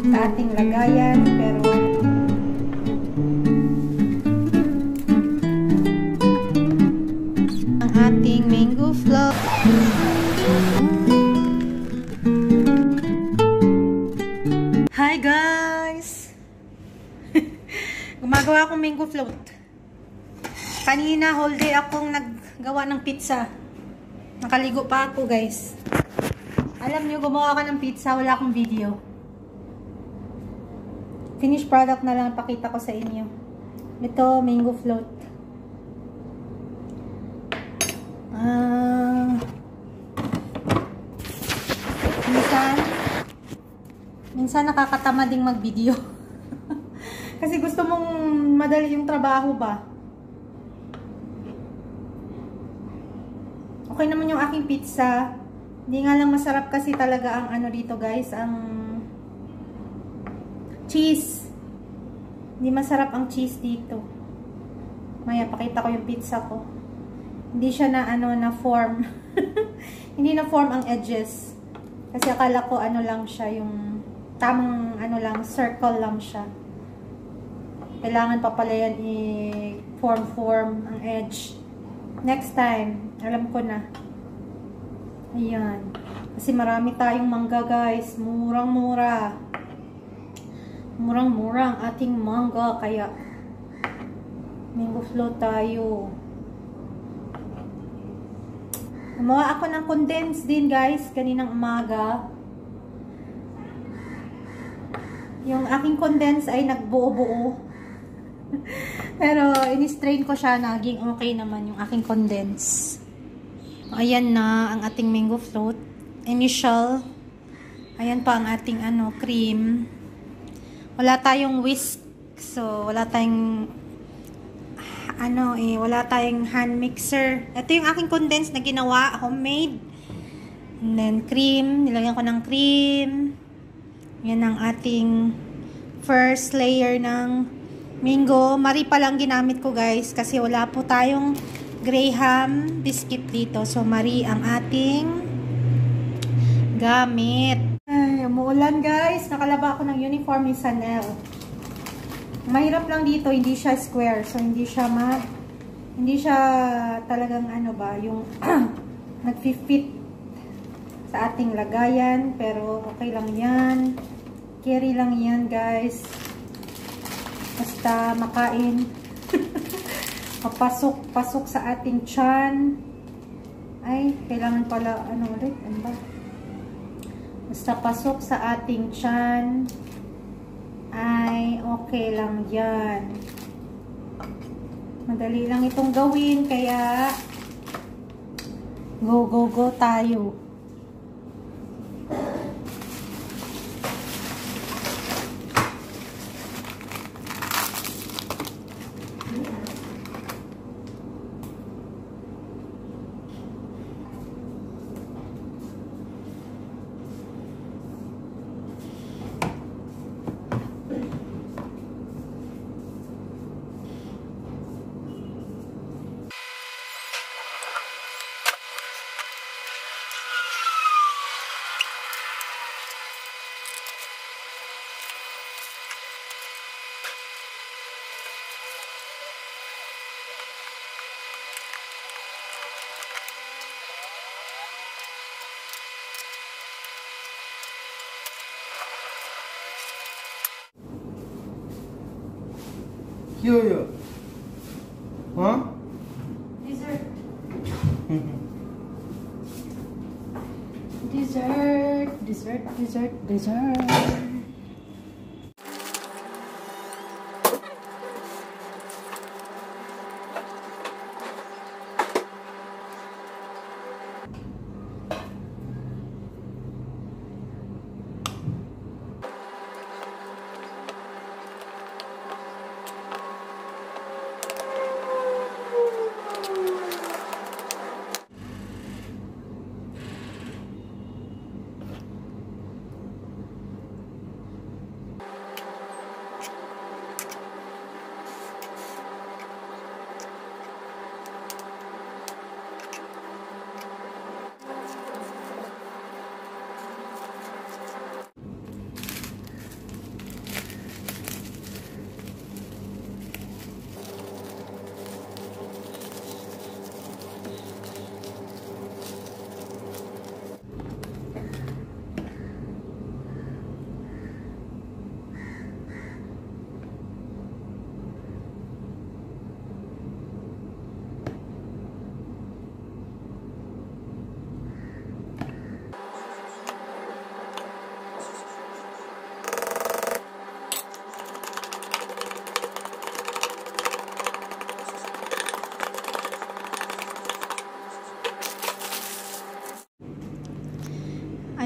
sa ating lagayan, pero ang ating mango float. Hi guys! Gumagawa akong mango float. Kanina whole day akong naggawa ng pizza. Nakaligo pa ako guys. Alam nyo, gumawa ka ng pizza, wala akong video. Finished product na lang pakita ko sa inyo. Ito, mango float. Minsan nakakatama ding mag-video. Kasi gusto mong madali yung trabaho ba? Okay naman yung aking pizza. Hindi nga lang masarap kasi talaga ang ano dito guys, ang cheese. Hindi masarap ang cheese dito. Maya pakita ko yung pizza ko. Hindi siya na ano na form. Hindi na form ang edges. Kasi akala ko ano lang siya, yung tamang ano lang, circle lang siya. Kailangan pa pala yan i-form ang edge. Next time, alam ko na. Ayan. Kasi marami tayong mangga guys. Murang-mura. Murang-mura ang ating mangga. Kaya, mango float tayo. Gumawa ako ng condense din guys. Kaninang umaga. Yung aking condense ay nagbuo-buo. Pero, in-strain ko siya. Naging okay naman yung aking condense. Ayan na ang ating mango float. Initial. Ayan pa ang ating ano, cream. Wala tayong whisk. So, wala tayong ano wala tayong hand mixer. Ito yung aking condense na ginawa, homemade. And then cream, nilagyan ko ng cream. Yan ang ating first layer ng mango. Marie pa lang ginamit ko guys kasi wala po tayong Graham biscuit dito. So, Marie ang ating gamit. Ay, umuulan guys. Nakalaba ako ng uniform ni Sanel. Mahirap lang dito. Hindi siya square. So, hindi siya talagang ano ba, yung nag-fit sa ating lagayan. Pero, okay lang yan. Carry lang yan guys. Basta makain. Pasok sa ating tiyan. Ay, kailangan pala, ano ulit? Ano ba? Basta pasok sa ating tiyan. Ay, okay lang yan. Madali lang itong gawin, kaya go tayo. Yo. Huh? Dessert. Dessert.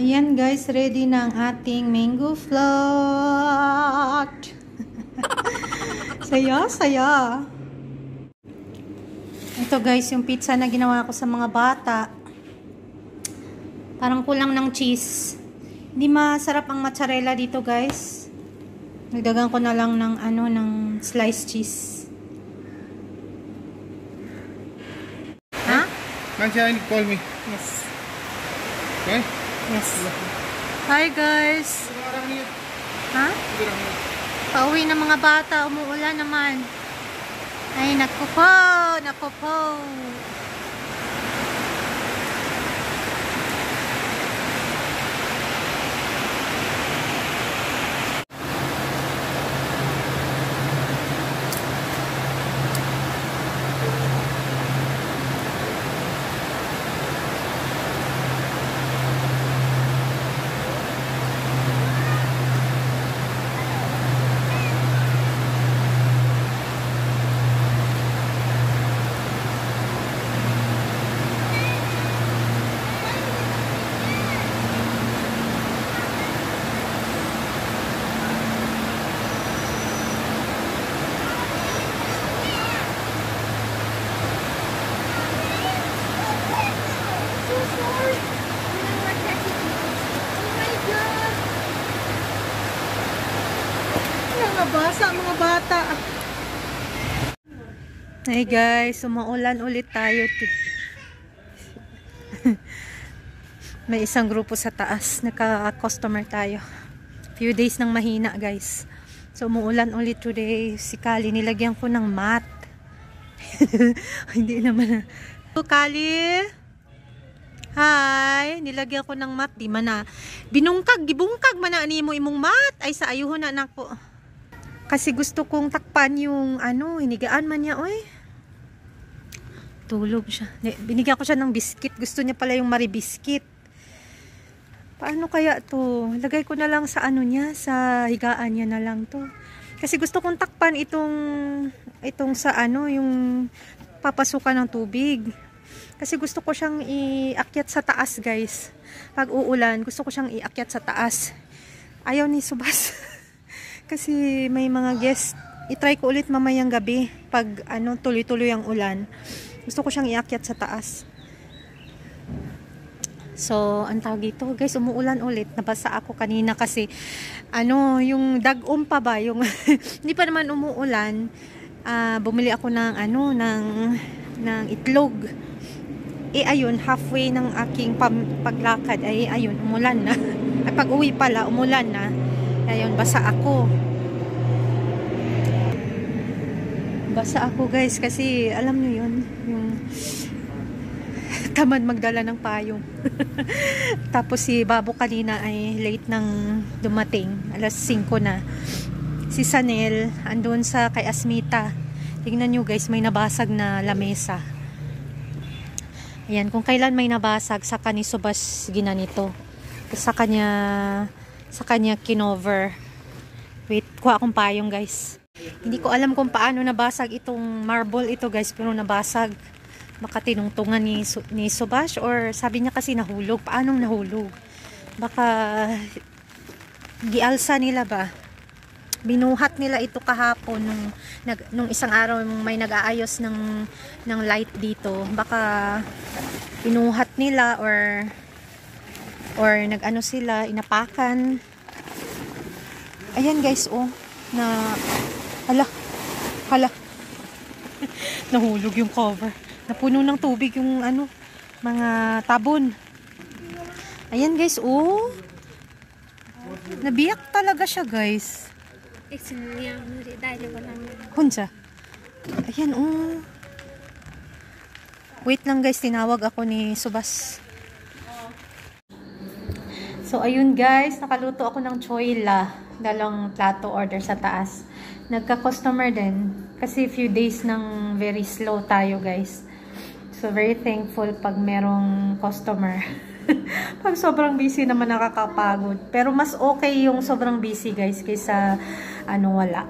Ayan guys, ready na ang ating mango float. Saya, saya. Ito guys, yung pizza na ginawa ko sa mga bata. Parang kulang ng cheese. Hindi masarap ang mozzarella dito guys. Nagdagan ko na lang ng ng sliced cheese. Ha? Nancy, call me. Yes. Okay? Yes. Hi guys. Ha? Pauwi ng mga bata, umuulan naman. Ay, naku po, naku po. Nabasa mga bata. Hey guys, umuulan ulit tayo. May isang grupo sa taas, naka-customer tayo. Few days nang mahina guys. So umuulan ulit today. Si Kali, nilagyan ko ng mat. Hindi naman. Kali, hi, nilagyan ko ng mat. Di man na. Binungkag, gibungkag man na ani mo imong mat. Ay sa ayuhon na nako. Kasi gusto kong takpan yung hinigaan man niya, oy. Tulog siya. Binigyan ko siya ng biskit. Gusto niya pala yung maribiskit. Paano kaya to? Lagay ko na lang sa niya, sa higaan niya na lang to. Kasi gusto kong takpan itong sa yung papasukan ng tubig. Kasi gusto ko siyang iakyat sa taas, guys. Pag uulan, gusto ko siyang iakyat sa taas. Ayaw ni Subas. Kasi may mga guest. I-try ko ulit mamayang gabi pag tuloy-tuloy ang ulan. Gusto ko siyang iakyat sa taas. So, ang tawag dito, guys, umuulan ulit. Nabasa ako kanina kasi yung dagom pa ba, yung hindi pa naman umuulan. Bumili ako ng ng itlog. Ayun, halfway ng aking paglakad ayun, umulan na. At pag-uwi pala, umulan na. Ayun, basa ako. Basa ako guys kasi alam niyo yun, yung tamad magdala ng payong. Tapos si Babo kanina ay late nang dumating. Alas 5 na. Si Sanel andun sa kay Asmita. Tingnan nyo guys, may nabasag na lamesa. Ayan, kung kailan may nabasag, saka ni Subas ginanito. Sa kanya kinover. Wait, kuha akong payong guys. Hindi ko alam kung paano nabasag itong marble ito guys, pero nabasag. Baka tinungtungan ni Subas or sabi niya kasi nahulog. Paanong nahulog? Baka gialsa nila ba? Binuhat nila ito kahapon nung isang araw may nag-aayos ng light dito. Baka binuhat nila or nag-ano sila, inapakan. Ayan guys, hala. Nahulog yung cover. Napuno ng tubig yung mga tabon. Ayan guys, nabiyak talaga siya guys. Hunsa. Ayan, wait lang guys, tinawag ako ni Subas. So, ayun guys, nakaluto ako ng choyla. Dalawang plato order sa taas. Nagka-customer din. Kasi few days nang very slow tayo guys. So, very thankful pag merong customer. Pag sobrang busy naman nakakapagod. Pero mas okay yung sobrang busy guys kaysa wala.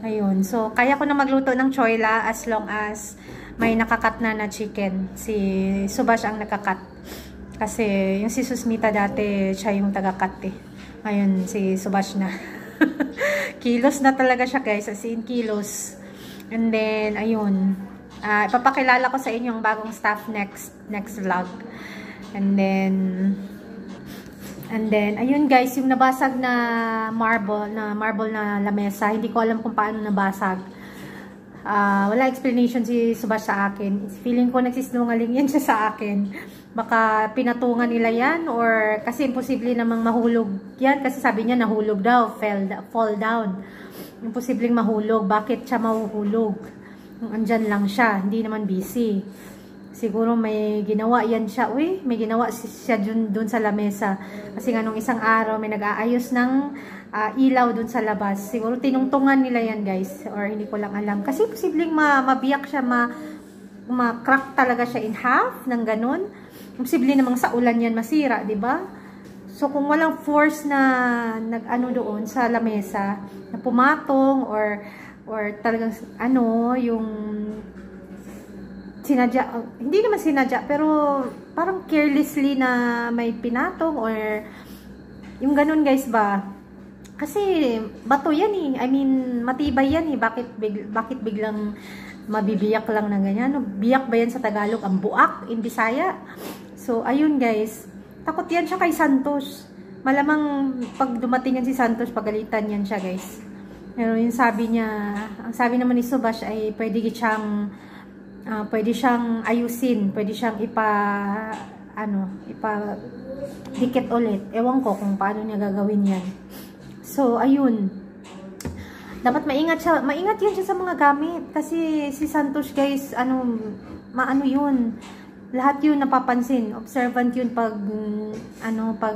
Ayun. So, kaya ko na magluto ng choyla as long as may nakakat na chicken. Si Subas ang nakakat. Kasi yung si Susmita dati, siya yung taga-cut eh. Ngayon, si Subash na. Kilos na talaga siya guys, as in kilos. And then, ayun. Ipapakilala ko sa inyo yung bagong staff next vlog. And then, ayun guys, yung nabasag na marble na lamesa. Hindi ko alam kung paano nabasag. Wala explanation si Subash sa akin. Feeling ko nagsisinungaling yan siya sa akin. Baka pinatungan nila yan or kasi imposible namang mahulog yan. Kasi sabi niya nahulog daw, fall down. Imposibleng mahulog. Bakit siya mahuhulog? Andyan lang siya, hindi naman busy. Siguro may ginawa yan siya. Uy, may ginawa siya dun sa lamesa. Kasi nga nung isang araw may nag-aayos ng ilaw dun sa labas. Siguro tinungtungan nila yan guys. Or hindi ko lang alam. Kasi posibleng mabiyak siya, ma-crack talaga siya in half ng ganun. Posible namang sa ulan yan masira, di ba? So kung walang force na nag-ano doon sa lamesa, na pumatong or talagang yung sinadya, hindi naman sinadya, pero parang carelessly na may pinatong or yung ganun guys ba? Kasi bato yan eh. I mean, matibay yan eh. Bakit biglang mabibiyak lang na ganyan? Biyak ba yan sa Tagalog? Ang buak in Bisaya? So, ayun guys. Takot yan siya kay Santos. Malamang pag dumating yan si Santos, pagalitan yan siya guys. Pero yung sabi niya, ang sabi naman ni Subash ay pwede siyang ayusin. Pwede siyang dikit ulit. Ewan ko kung paano niya gagawin yan. So, ayun. Dapat maingat yan siya sa mga gamit. Kasi si Santos guys, maano yun. Lahat yun napapansin. Observant yun pag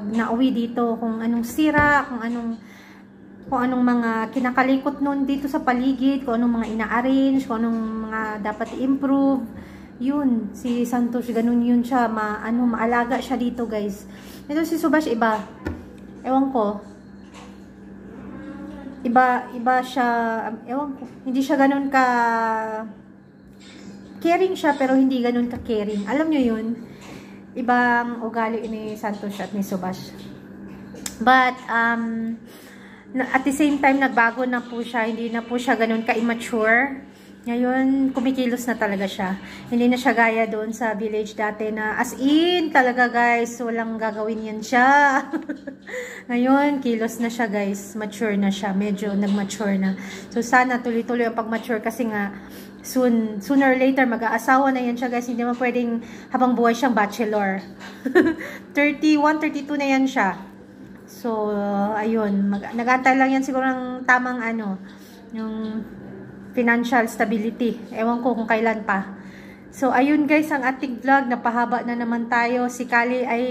nauwi dito. Kung anong sira, kung anong mga kinakalikot nun dito sa paligid, kung anong mga ina-arrange, kung anong mga dapat i-improve. Yun, si Santos, ganun yun siya. Maalaga siya dito guys. Ito si Subash, iba. Ewan ko. Iba siya, ewan ko. Hindi siya ganun ka caring siya, pero hindi ganun ka-caring. Alam nyo yun? Ibang ugali ni Santos at ni Subash. But, at the same time, nagbago na po siya. Hindi na po siya ganun ka-immature. Ngayon, kumikilos na talaga siya. Hindi na siya gaya doon sa village dati na as in, talaga guys, walang gagawin yan siya. Ngayon, kilos na siya guys. Mature na siya. Medyo nag-mature na. So, sana tuloy-tuloy ang pag-mature kasi nga, sooner or later, mag-aasawa na yan siya guys. Hindi mo pwedeng habang buhay siyang bachelor. 31, 32 na yan siya. So, ayun. Nag-antay lang yan siguro ng tamang yung financial stability. Ewan ko kung kailan pa. So, ayun guys, ang ating vlog. Napahaba na naman tayo. Si Kali ay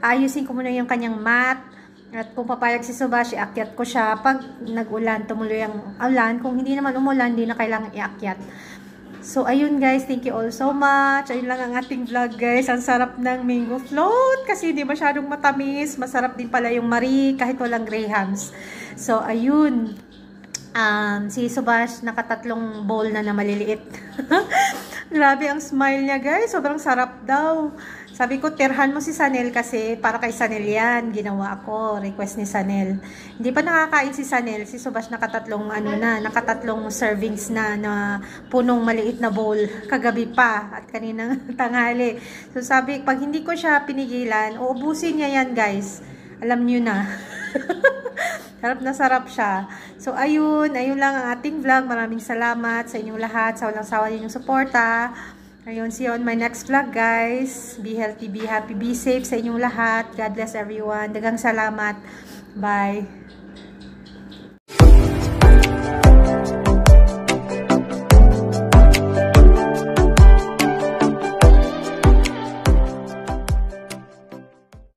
ayusin ko muna yung kanyang mat. At kung papayag si Subash, iakyat ko siya. Pag nag-ulan, tumuloy ang ulan. Kung hindi naman umulan, hindi na kailangan iakyat. So, ayun guys. Thank you all so much. Ayun lang ang ating vlog guys. Ang sarap ng mango float. Kasi hindi masyadong matamis. Masarap din pala yung Marie kahit walang grahams. So, ayun. Si Subash, nakatatlong bowl na maliliit. Grabe ang smile niya guys. Sobrang sarap daw. Sabi ko, tirhan mo si Sanel kasi para kay Sanel yan. Ginawa ko. Request ni Sanel. Hindi pa nakakain si Sanel. Si Subash nakatatlong nakatatlong servings na punong maliit na bowl. Kagabi pa at kaninang tanghali. So sabi, pag hindi ko siya pinigilan, uubusin niya yan guys. Alam niyo na. Sarap na sarap siya. So, ayun lang ang ating vlog. Maraming salamat sa inyong lahat, sa walang sawa ninyong suporta. Ayun, see you on my next vlog, guys. Be healthy, be happy, be safe sa inyong lahat. God bless everyone. Daghang salamat. Bye.